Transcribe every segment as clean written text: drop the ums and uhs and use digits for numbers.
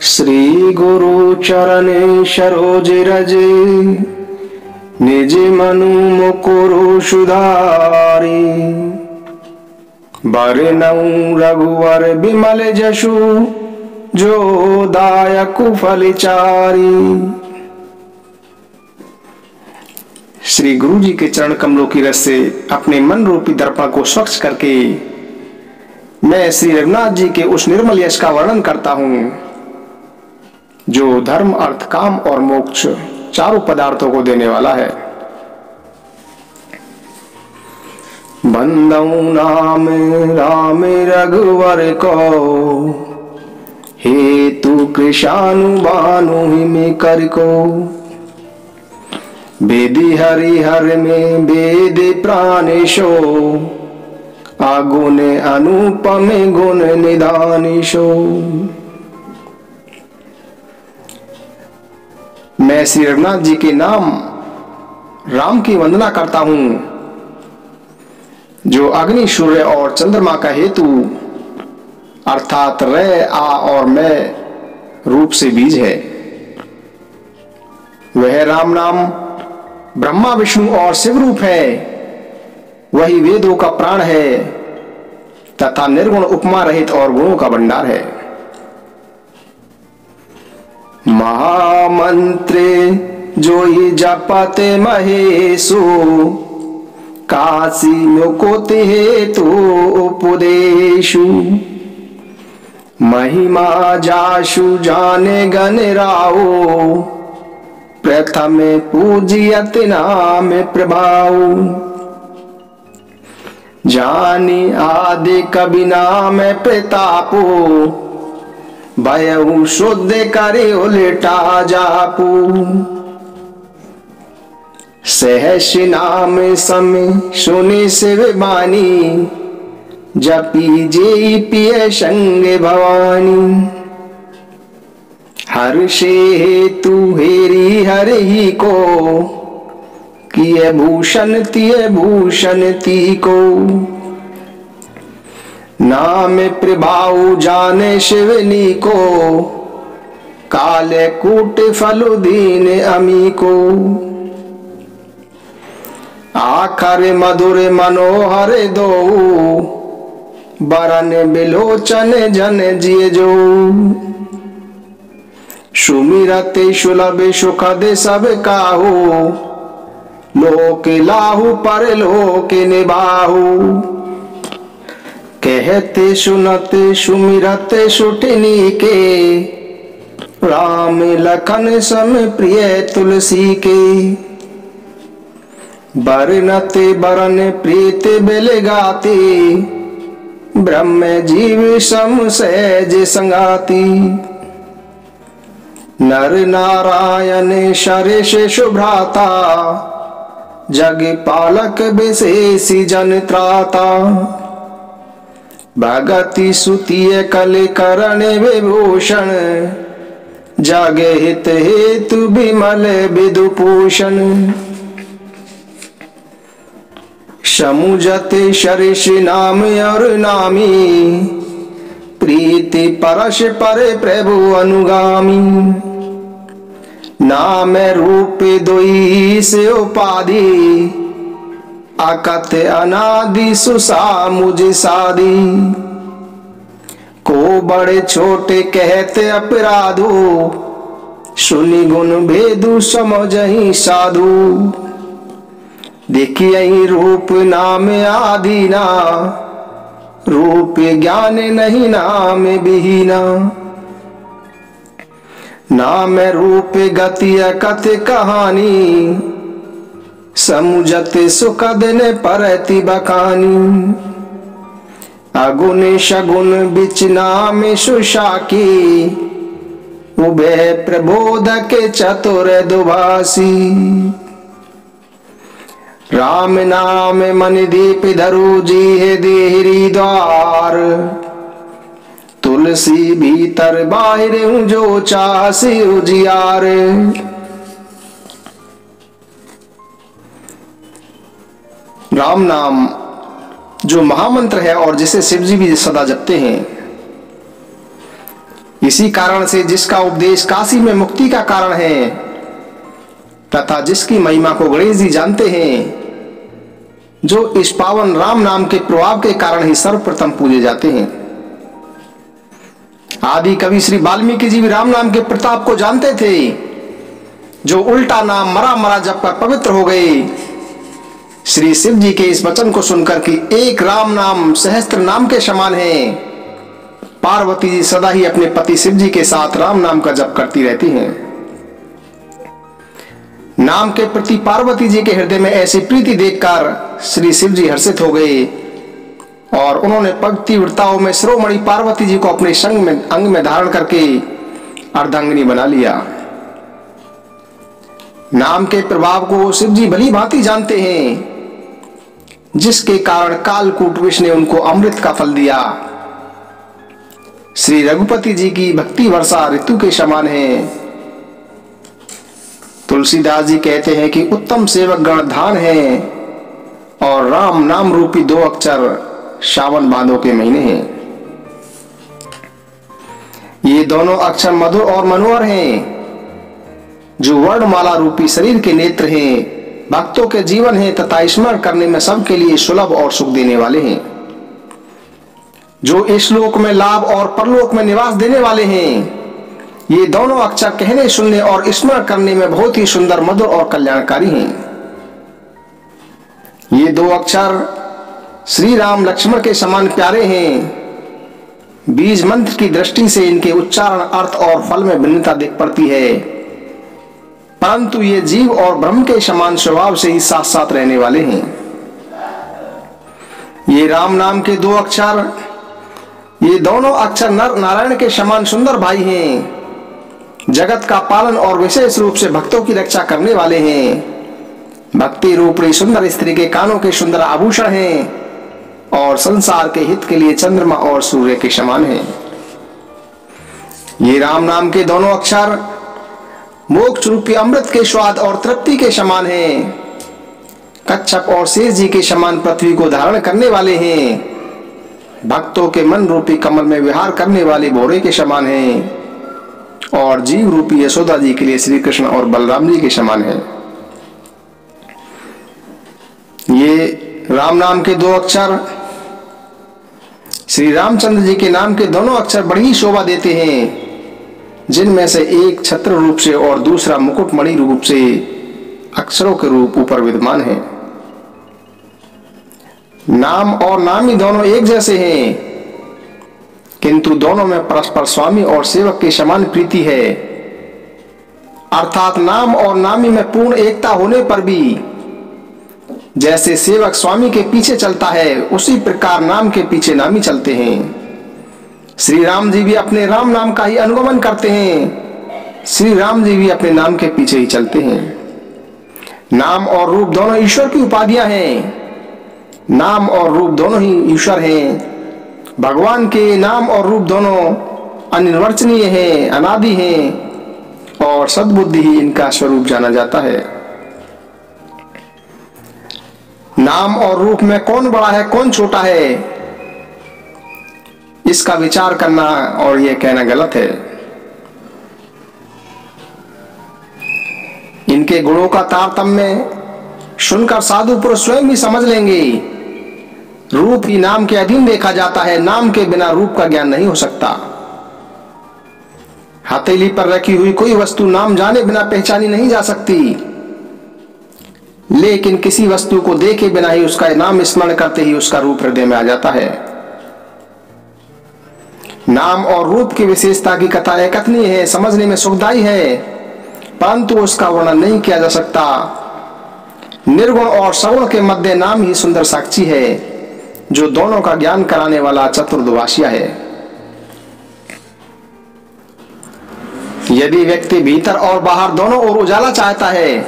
श्री गुरु चरणे सरोज रजे निज मनु मुकुरु सुधारी। बरनउँ रघुवर बिमल जसु जो दायक फलचारी। श्री गुरु जी के चरण कमलों की रस से अपने मन रूपी दर्पण को स्वच्छ करके मैं श्री रघुनाथ जी के उस निर्मल यश का वर्णन करता हूं जो धर्म अर्थ काम और मोक्ष चारों पदार्थों को देने वाला है। बंदौ नाम राम रघुवर को हेतु कृशानु बानु हिम कर को। वेदी हरिहर में वेद प्राणेशो आगुण अनुपम गुण निधानिशो। मैं श्री रघुनाथ जी के नाम राम की वंदना करता हूं जो अग्नि सूर्य और चंद्रमा का हेतु अर्थात रे आ और मैं रूप से बीज है। वह राम नाम ब्रह्मा विष्णु और शिव रूप है। वही वेदों का प्राण है तथा निर्गुण उपमा रहित और गुणों का भंडार है। महामंत्रे जो ही जपते महेशु काशी मुकुति हेतु उपदेशु। महिमा जाशु जाने गण राओ प्रथम पूजियत नाम प्रभाव। जानी आदि कवि नाम प्रतापो भयउ शुद्ध करे उल्टा जापू। सहस नाम सम सुनि शिव बानी जपी जे पिय संग भवानी। हर्षे हेतु हेरी हरि को किए भूषण तिय भूषण ती को। नाम प्रभाव जाने शिवनी को काले कूट फलु दीन अमी को। आखर मधुर मनोहर दो बरन बिलोचन जन जिय जो। सुमिरते सुलभ सुखद सब काहू लोक लाहू पर लोक निबाहू। कहते सुनते सुमिरते सुटनी के राम लखन सम प्रिय तुलसी के। बरनते बरन प्रीत बेल गाती ब्रह्म जीव सम सहज संगाती। नर नारायण शरेश शुभ्राता जग पालक विशेषी जन त्राता। भगति सुतिय कल करण विभूषण जग हित हेतु विमल विदुभूषण। समुझत शरिष नाम और नामी प्रीति परश पर प्रभु अनुगामी। नाम रूप दोई से उपाधि अकथ अनादि सुसा मुझ सादी। को बड़े छोटे कहते अपराधो सुनि गुण भेदु समझहि साधु। देखिए रूप नाम आदीना रूप ज्ञान नहीं नाम विहीना। नाम रूप गति कथ कहानी समुझत सुखद ने परति बखानी। अगुण शगुन बिच नाम सुशाकी उभय प्रबोधक चतुर दुभासी। राम नाम मन दीप धरु जी है देहरी द्वार। तुलसी भीतर बाहर जो चासी उजियार। राम नाम जो महामंत्र है और जिसे शिव जी भी सदा जपते हैं इसी कारण से जिसका उपदेश काशी में मुक्ति का कारण है तथा जिसकी महिमा को गणेश जी जानते हैं, जो इस पावन राम नाम के प्रभाव के कारण ही सर्वप्रथम पूजे जाते हैं। आदि कवि श्री वाल्मीकि जी भी राम नाम के प्रताप को जानते थे, जो उल्टा नाम मरा मरा जप कर पवित्र हो गए। श्री शिव जी के इस वचन को सुनकर कि एक राम नाम सहस्त्र नाम के समान है, पार्वती जी सदा ही अपने पति शिव जी के साथ राम नाम का जप करती रहती हैं। नाम के प्रति पार्वती जी के हृदय में ऐसी प्रीति देखकर श्री शिव जी हर्षित हो गए और उन्होंने पतिव्रताओं में शिरोमणि पार्वती जी को अपने अंग में धारण करके अर्धांगिनी बना लिया। नाम के प्रभाव को शिव जी भली भांति जानते हैं, जिसके कारण कालकूट विष ने उनको अमृत का फल दिया। श्री रघुपति जी की भक्ति वर्षा ऋतु के समान है। तुलसीदास जी कहते हैं कि उत्तम सेवक गण धान है और राम नाम रूपी 2 अक्षर सावन भादों के महीने हैं। ये दोनों अक्षर मधुर और मनोहर हैं, जो वर्णमाला रूपी शरीर के नेत्र हैं, भक्तों के जीवन हैं तथा स्मरण करने में सबके लिए सुलभ और सुख देने वाले हैं, जो इस लोक में लाभ और परलोक में निवास देने वाले हैं। ये दोनों अक्षर कहने सुनने और स्मरण करने में बहुत ही सुंदर, मधुर और कल्याणकारी हैं। ये 2 अक्षर श्री राम लक्ष्मण के समान प्यारे हैं। बीज मंत्र की दृष्टि से इनके उच्चारण, अर्थ और फल में भिन्नता दिख पड़ती है, परंतु ये जीव और ब्रह्म के समान स्वभाव से ही साथ साथ रहने वाले हैं। ये राम नाम के 2 अक्षर, ये दोनों अक्षर नर नारायण के समान सुंदर भाई हैं, जगत का पालन और विशेष रूप से भक्तों की रक्षा करने वाले हैं। भक्ति रूपी सुंदर स्त्री के कानों के सुंदर आभूषण हैं और संसार के हित के लिए चंद्रमा और सूर्य के समान हैं। ये राम नाम के दोनों अक्षर मोक्ष रूपी अमृत के स्वाद और तृप्ति के समान हैं। कच्छप और शेष जी के समान पृथ्वी को धारण करने वाले हैं। भक्तों के मन रूपी कमल में विहार करने वाले भौरे के समान हैं और जीव रूपी यशोदा जी के लिए श्री कृष्ण और बलराम जी के समान है। ये राम नाम के 2 अक्षर श्री रामचंद्र जी के नाम के दोनों अक्षर बड़ी शोभा देते हैं, जिनमें से एक छत्र रूप से और दूसरा मुकुटमणि रूप से अक्षरों के रूप ऊपर विद्यमान है। नाम और नामी दोनों एक जैसे हैं, किंतु दोनों में परस्पर स्वामी और सेवक की समान प्रीति है। अर्थात नाम और नामी में पूर्ण एकता होने पर भी जैसे सेवक स्वामी के पीछे चलता है, उसी प्रकार नाम के पीछे नामी चलते हैं। श्री राम जी भी अपने राम नाम का ही अनुगमन करते हैं। श्री राम जी भी अपने नाम के पीछे ही चलते हैं। नाम और रूप दोनों ईश्वर की उपाधियां हैं। नाम और रूप दोनों ही ईश्वर हैं। भगवान के नाम और रूप दोनों अनिर्वचनीय हैं, अनादि हैं और सद्बुद्धि ही इनका स्वरूप जाना जाता है। नाम और रूप में कौन बड़ा है कौन छोटा है, इसका विचार करना और यह कहना गलत है। इनके गुणों का तारतम्य सुनकर साधु पुरुष स्वयं ही समझ लेंगे। रूप ही नाम के अधीन देखा जाता है, नाम के बिना रूप का ज्ञान नहीं हो सकता। हथेली पर रखी हुई कोई वस्तु नाम जाने बिना पहचानी नहीं जा सकती, लेकिन किसी वस्तु को देखे बिना ही उसका नाम स्मरण करते ही उसका रूप हृदय में आ जाता है। नाम और रूप की विशेषता की कथा एकथनीय है, समझने में सुखदायी है, परंतु उसका वर्णन नहीं किया जा सकता। निर्गुण और सगुण के मध्य नाम ही सुंदर साक्षी है, जो दोनों का ज्ञान कराने वाला चतुर्दवासिया है। यदि व्यक्ति भीतर और बाहर दोनों ओर उजाला चाहता है,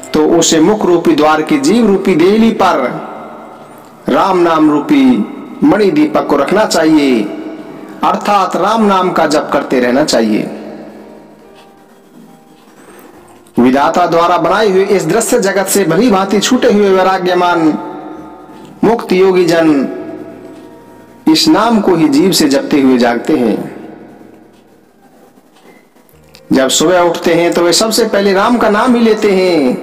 तो उसे मुख रूपी द्वार की जीव रूपी देहली पर राम नाम रूपी मणि दीपक को रखना चाहिए, अर्थात राम नाम का जप करते रहना चाहिए। विधाता द्वारा बनाए हुए इस दृश्य जगत से भली भांति छूटे हुए वैराग्यमान मुक्त योगी जन इस नाम को ही जीव से जपते हुए जागते हैं। जब सुबह उठते हैं तो वे सबसे पहले राम का नाम ही लेते हैं,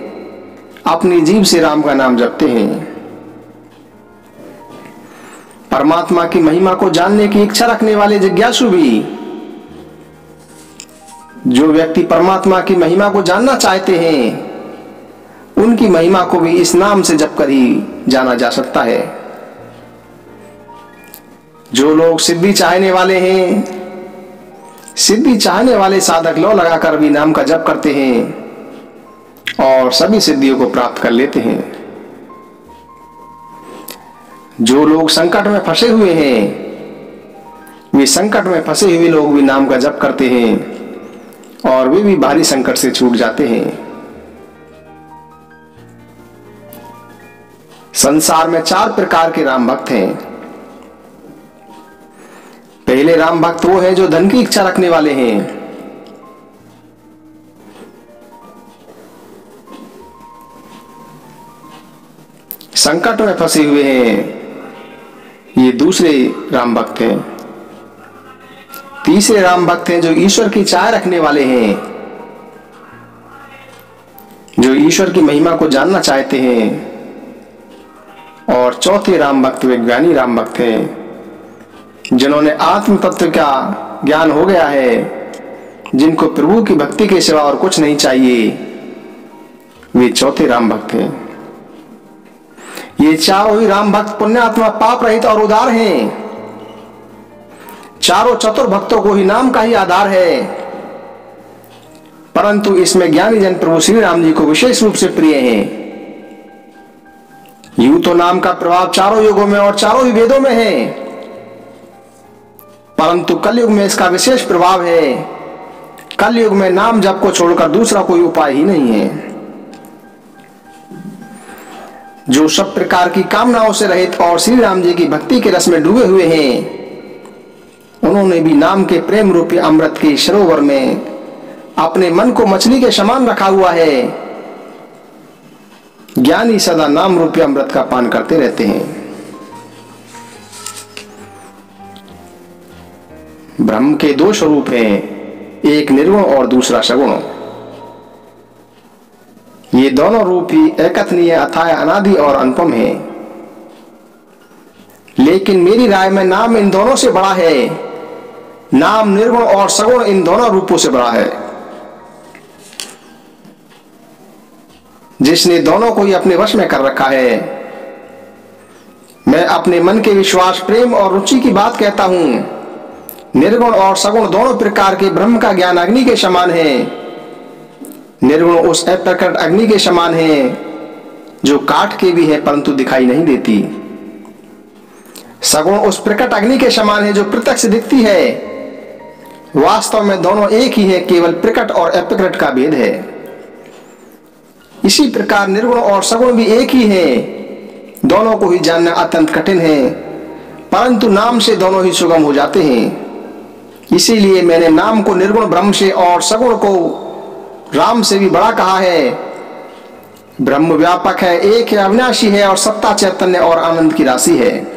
अपनी जीभ से राम का नाम जपते हैं। परमात्मा की महिमा को जानने की इच्छा रखने वाले जिज्ञासु भी, जो व्यक्ति परमात्मा की महिमा को जानना चाहते हैं, उनकी महिमा को भी इस नाम से जप कर ही जाना जा सकता है। जो लोग सिद्धि चाहने वाले हैं, सिद्धि चाहने वाले साधक लौ लगाकर भी नाम का जप करते हैं और सभी सिद्धियों को प्राप्त कर लेते हैं। जो लोग संकट में फंसे हुए हैं, वे संकट में फंसे हुए लोग भी नाम का जप करते हैं और वे भी भारी संकट से छूट जाते हैं। संसार में 4 प्रकार के राम भक्त हैं। पहले राम भक्त वो हैं जो धन की इच्छा रखने वाले हैं। संकट में फंसे हुए हैं, ये दूसरे राम भक्त हैं। तीसरे राम भक्त हैं जो ईश्वर की चाह रखने वाले हैं, जो ईश्वर की महिमा को जानना चाहते हैं। और चौथे राम भक्त विज्ञानी राम भक्त हैं, जिन्होंने आत्म तत्व का ज्ञान हो गया है, जिनको प्रभु की भक्ति के सिवा और कुछ नहीं चाहिए, वे चौथे राम भक्त हैं। ये चारों ही राम भक्त पुण्यात्मा, पाप रहित और उदार हैं। चारों चतुर भक्तों को ही नाम का ही आधार है, परंतु इसमें ज्ञानी जन प्रभु श्री राम जी को विशेष रूप से प्रिय हैं। यूं तो नाम का प्रभाव चारों युगों में और चारों ही वेदों में है, परंतु कलयुग में इसका विशेष प्रभाव है। कलयुग में नाम जप को छोड़कर दूसरा कोई उपाय ही नहीं है। जो सब प्रकार की कामनाओं से रहित और श्री राम जी की भक्ति के रस में डूबे हुए हैं, उन्होंने भी नाम के प्रेम रूपी अमृत के सरोवर में अपने मन को मछली के समान रखा हुआ है। ज्ञानी सदा नाम रूपी अमृत का पान करते रहते हैं। ब्रह्म के 2 स्वरूप हैं, एक निर्गुण और दूसरा सगुण। ये दोनों रूप ही एकथनीय, अथाय, अनादि और अनुपम है। लेकिन मेरी राय में नाम इन दोनों से बड़ा है। नाम निर्गुण और सगुण इन दोनों रूपों से बड़ा है। जिसने दोनों को ही अपने वश में कर रखा है। मैं अपने मन के विश्वास, प्रेम और रुचि की बात कहता हूं। निर्गुण और सगुण दोनों प्रकार के ब्रह्म का ज्ञान अग्नि के समान है। निर्गुण उस अप्रकट अग्नि के समान है जो काट के भी है परंतु दिखाई नहीं देती। सगुण उस प्रकट अग्नि के समान है जो प्रत्यक्ष दिखती है। वास्तव में दोनों एक ही है, केवल प्रकट और अप्रकट का भेद है। इसी प्रकार निर्गुण और सगुण भी एक ही है। दोनों को ही जानना अत्यंत कठिन है, परंतु नाम से दोनों ही सुगम हो जाते हैं। इसीलिए मैंने नाम को निर्गुण ब्रह्म से और सगुण को राम से भी बड़ा कहा है। ब्रह्म व्यापक है, एक है, अविनाशी है और सत्ता, चैतन्य और आनंद की राशि है।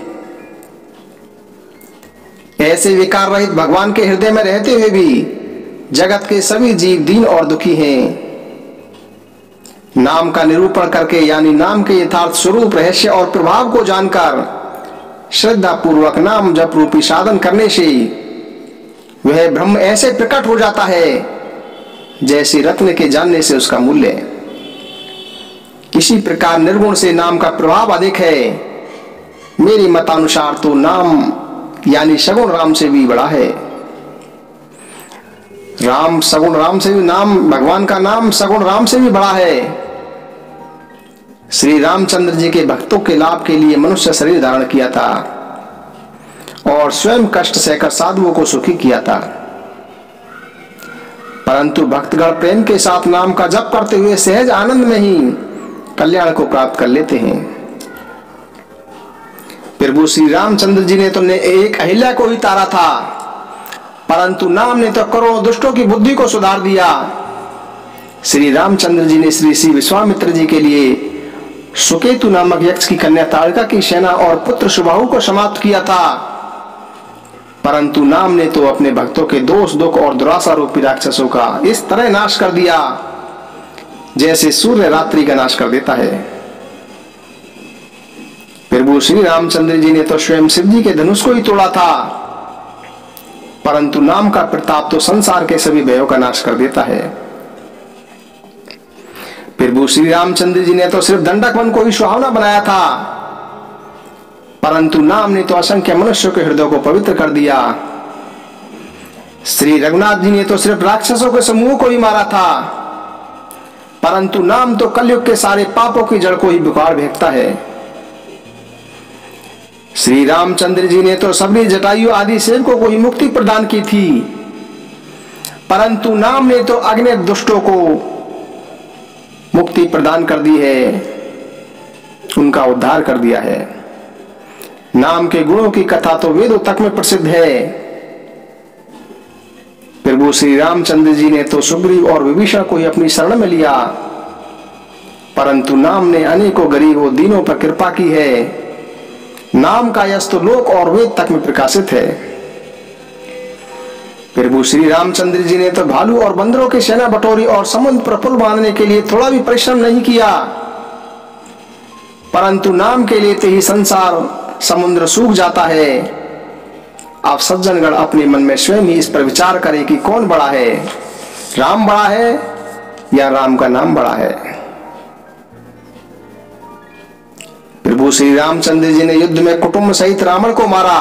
ऐसे विकार रहित भगवान के हृदय में रहते हुए भी जगत के सभी जीव दीन और दुखी हैं। नाम का निरूपण करके, यानी नाम के यथार्थ स्वरूप, रहस्य और प्रभाव को जानकर श्रद्धा पूर्वक नाम जप रूपी साधन करने से वह ब्रह्म ऐसे प्रकट हो जाता है जैसे रत्न के जानने से उसका मूल्य। किसी प्रकार निर्गुण से नाम का प्रभाव अधिक है। मेरे मतानुसार तो नाम यानी सगुण राम से भी बड़ा है। राम सगुण राम से भी, नाम भगवान का नाम सगुण राम से भी बड़ा है। श्री रामचंद्र जी के भक्तों के लाभ के लिए मनुष्य शरीर धारण किया था और स्वयं कष्ट सहकर साधुओं को सुखी किया था। परंतु भक्तगण प्रेम के साथ नाम का जप करते हुए सहज आनंद में ही कल्याण को प्राप्त कर लेते हैं। प्रभु श्री रामचंद्र जी ने तो एक अहिल्या को ही तारा था, परंतु नाम ने तो करोड़ों दुष्टों की बुद्धि को सुधार दिया। श्री रामचंद्र जी ने श्री विश्वामित्र जी के लिए सुकेतु नामक यक्ष की कन्या ताड़का की सेना और पुत्र सुबाहु को समाप्त किया था, परंतु नाम ने तो अपने भक्तों के दोष, दुख और दुराशा रूपी राक्षसों का इस तरह नाश कर दिया जैसे सूर्य रात्रि का नाश कर देता है। प्रभु श्री रामचंद्र जी ने तो स्वयं शिव जी के धनुष को ही तोड़ा था, परंतु नाम का प्रताप तो संसार के सभी भयों का नाश कर देता है। प्रभु श्री रामचंद्र जी ने तो सिर्फ दंडक वन को ही सुहावना बनाया था, परंतु नाम ने तो असंख्य मनुष्यों के हृदय को पवित्र कर दिया। श्री रघुनाथ जी ने तो सिर्फ राक्षसों के समूह को ही मारा था, परंतु नाम तो कलयुग के सारे पापों की जड़ को ही बुखार फेंकता है। श्री रामचंद्र जी ने तो सभी जटायु आदि सेवकों को ही मुक्ति प्रदान की थी, परंतु नाम ने तो अग्नि दुष्टों को मुक्ति प्रदान कर दी है, उनका उद्धार कर दिया है। नाम के गुणों की कथा तो वेदों तक में प्रसिद्ध है। प्रभु श्री रामचंद्र जी ने तो सुग्रीव और विभीषण को ही अपनी शरण में लिया, परंतु नाम ने अनेकों गरीबों दीनों पर कृपा की है। नाम का यश तो लोक और वेद तक में प्रकाशित है। प्रभु श्री रामचंद्र जी ने तो भालू और बंदरों की सेना बटोरी और समुद्र पर पुल बांधने के लिए थोड़ा भी परिश्रम नहीं किया, परंतु नाम के लिए ही संसार समुद्र सूख जाता है। आप सज्जनगण अपने मन में स्वयं ही इस पर विचार करें कि कौन बड़ा है, राम बड़ा है या राम का नाम बड़ा है। प्रभु श्री रामचंद्र जी ने युद्ध में कुटुंब सहित रावण को मारा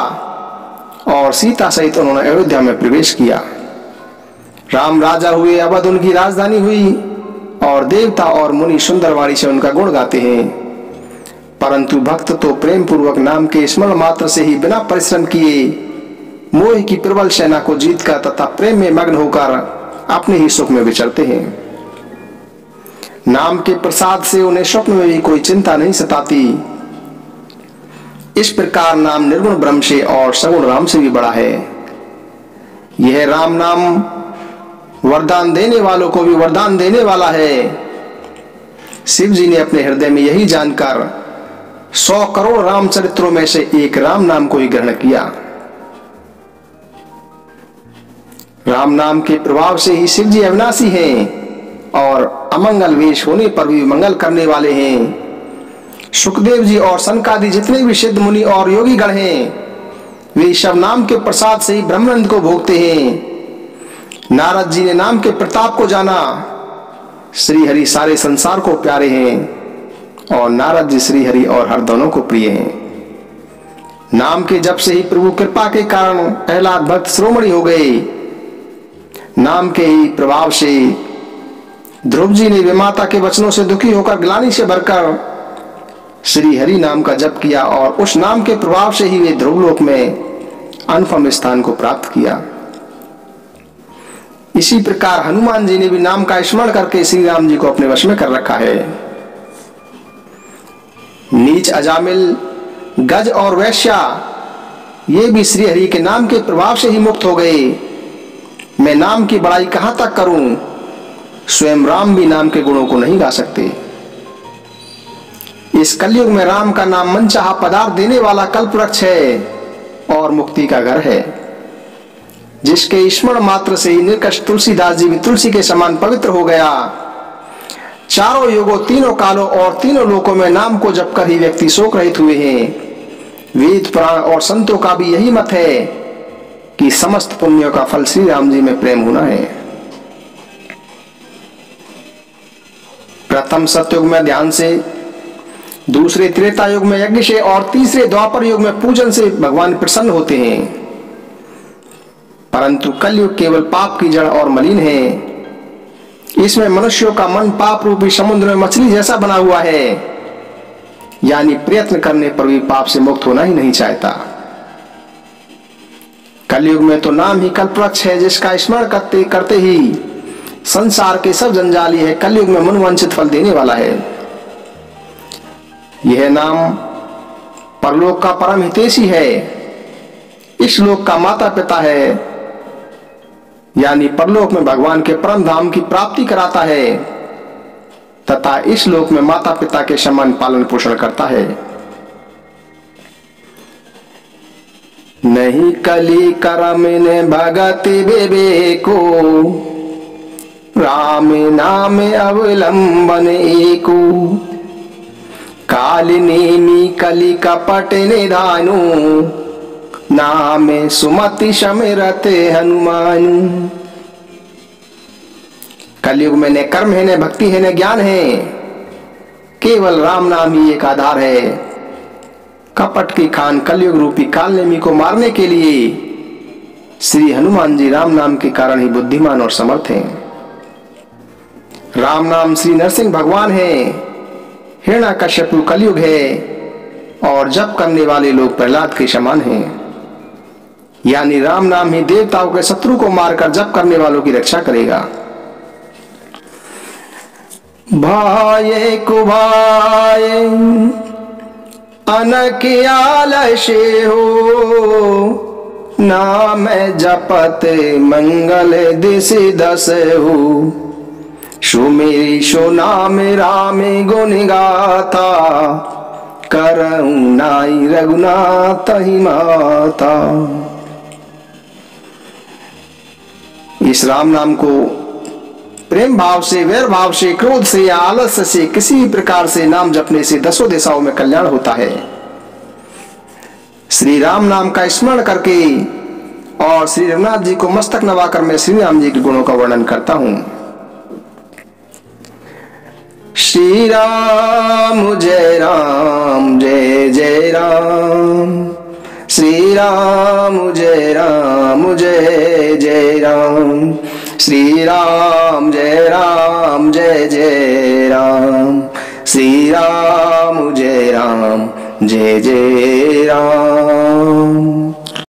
और सीता सहित उन्होंने अयोध्या में प्रवेश किया। राम राजा हुए, अवध उनकी राजधानी हुई और देवता और मुनि सुंदर वाणी से उनका गुण गाते हैं, परंतु भक्त तो प्रेम पूर्वक नाम के स्मरण मात्र से ही बिना परिश्रम किए मोह की प्रबल सेना को जीतकर तथा प्रेम में मग्न होकर अपने ही सुख में विचरते हैं। नाम के प्रसाद से उन्हें स्वप्न में भी कोई चिंता नहीं सताती। इस प्रकार नाम निर्गुण ब्रह्म से और सगुण राम से भी बड़ा है। यह राम नाम वरदान देने वालों को भी वरदान देने वाला है। शिव जी ने अपने हृदय में यही जानकर 100 करोड़ राम चरित्रों में से एक राम नाम को ही ग्रहण किया। राम नाम के प्रभाव से ही शिव जी अविनाशी हैं और अमंगल वेश होने पर भी मंगल करने वाले हैं। सुखदेव जी और सनकादि जितने भी सिद्ध मुनि और योगी गण हैं, वे सब नाम के प्रसाद से ही ब्रह्मानंद को भोगते हैं। नारद जी ने नाम के प्रताप को जाना। श्री हरि सारे संसार को प्यारे हैं और नारद जी श्री हरि और हर दोनों को प्रिय हैं। नाम के जप से ही प्रभु कृपा के कारण प्रहलाद भक्त शिरोमणि हो गए। नाम के ही प्रभाव से ध्रुव जी ने विमाता के वचनों से दुखी होकर ग्लानि से भरकर श्री हरि नाम का जप किया और उस नाम के प्रभाव से ही वे ध्रुवलोक में अनुपम स्थान को प्राप्त किया। इसी प्रकार हनुमान जी ने भी नाम का स्मरण करके श्री राम जी को अपने वश में कर रखा है। नीच, अजामिल, गज और वैश्या ये भी श्री हरि के नाम के प्रभाव से ही मुक्त हो गए। मैं नाम की बड़ाई कहां तक करूं, स्वयं राम भी नाम के गुणों को नहीं गा सकते। इस कलयुग में राम का नाम मनचाहा पदार्थ देने वाला कल्प वृक्ष है और मुक्ति का घर है, जिसके स्मरण मात्र से ही निर्कष तुलसीदास जी भी तुलसी के समान पवित्र हो गया। चारों युगों, तीनों कालों और तीनों लोकों में नाम को जप कर ही व्यक्ति शोक रहित हुए हैं। वेद, पुराण और संतों का भी यही मत है कि समस्त पुण्यों का फल श्री राम जी में प्रेम होना है। प्रथम सतयुग में ध्यान से, दूसरे त्रेता युग में यज्ञ से और तीसरे द्वापर युग में पूजन से भगवान प्रसन्न होते हैं, परंतु कलयुग केवल पाप की जड़ और मलिन है। इसमें मनुष्यों का मन पाप रूपी समुद्र में मछली जैसा बना हुआ है, यानी प्रयत्न करने पर भी पाप से मुक्त होना ही नहीं चाहता। कलयुग में तो नाम ही कल्पवृक्ष है, जिसका स्मरण करते करते ही संसार के सब जंजाल है कलयुग में मनोवांछित फल देने वाला है। यह नाम परलोक का परम हितैषी है, इस लोक का माता पिता है, यानी परलोक में भगवान के परम धाम की प्राप्ति कराता है तथा इस लोक में माता पिता के समान पालन पोषण करता है। नहीं कली करम ने भगति विवेको, राम नाम अवलंबन एको। काल नेमी कली कपट निधानु, नाम सुमति समिरत हनुमानु। कलयुग में न कर्म है, न भक्ति है, न ज्ञान है, केवल राम नाम ही एक आधार है। कपट की खान कलयुग रूपी कालनेमी को मारने के लिए श्री हनुमान जी राम नाम के कारण ही बुद्धिमान और समर्थ हैं। राम नाम श्री नरसिंह भगवान है, हिरण्याकश्यपु कलयुग है, और जप करने वाले लोग प्रहलाद के समान हैं। यानी राम नाम ही देवताओं के शत्रु को मारकर जप करने वालों की रक्षा करेगा। भाये कुभाये अनक आलस्य हो, नाम जपत मंगल दिश दस हो। सुमेरी सो नाम राम गुण गाथा, करऊं नाई रघुनाथ ही माता। इस राम नाम को प्रेम भाव से, वैर भाव से, क्रोध से या आलस्य से किसी भी प्रकार से नाम जपने से दसों दिशाओं में कल्याण होता है। श्री राम नाम का स्मरण करके और श्री रघुनाथ जी को मस्तक नवाकर मैं श्री राम जी के गुणों का वर्णन करता हूं। श्री राम जय राम जय जय राम, श्री राम जय जय राम, श्री राम जय जय राम, श्री राम जय जय राम।